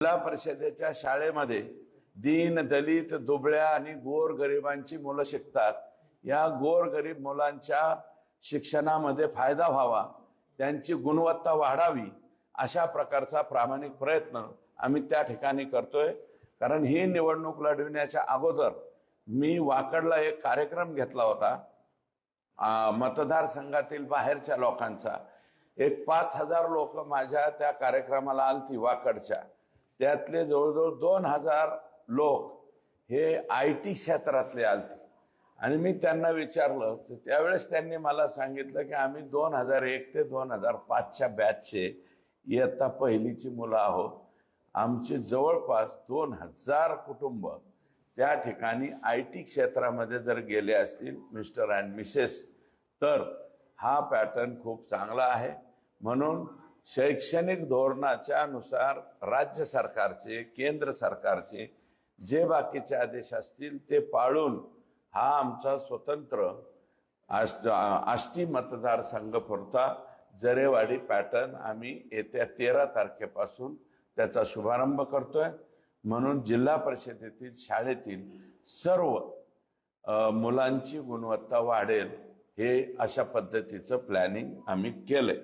जिल्हा परिषदेच्या शाळेमध्ये दीन दलित दुबळ्या आणि गोर गरिबांची मुलं शिकतात। या गोर गरीब मुलांच्या शिक्षणामध्ये फायदा व्हावा, त्यांची गुणवत्ता वाढावी, अशा प्रकारचा प्रामाणिक प्रयत्न आम्ही त्या ठिकाणी करतोय। कारण ही निवडणूक लढविण्याच्या अगोदर मी वाकडला एक कार्यक्रम घेतला होता मतदारसंघातील बाहेरच्या लोकांचा। एक 5,000 लोक माझ्या त्या कार्यक्रमाला आलती वाकडच्या। त्यातले जवळजवळ 2,000 लोक हे IT क्षेत्रातले आलते आणि मी त्यांना विचारलं तर त्यावेळेस त्यांनी मला सांगितलं की आम्ही 2001 ते 2005च्या बॅचचे इयत्ता पहिलीची मुलं आहोत। आमचे जवळपास 2,000 कुटुंब त्या ठिकाणी IT क्षेत्रामध्ये जर गेले असतील मिस्टर अँड मिसेस, तर हा पॅटर्न खूप चांगला आहे। म्हणून शैक्षणिक धोरणाच्या नुसार राज्य सरकारचे, केंद्र सरकारचे जे बाकीचे आदेश असतील ते पाळून हा आमचा स्वतंत्र आष्टी मतदारसंघ पुरता जरेवाडी पॅटर्न आम्ही येत्या 13 तारखेपासून त्याचा शुभारंभ करतोय। म्हणून जिल्हा परिषदेतील शाळेतील सर्व मुलांची गुणवत्ता वाढेल हे अशा पद्धतीचं प्लॅनिंग आम्ही केलंय।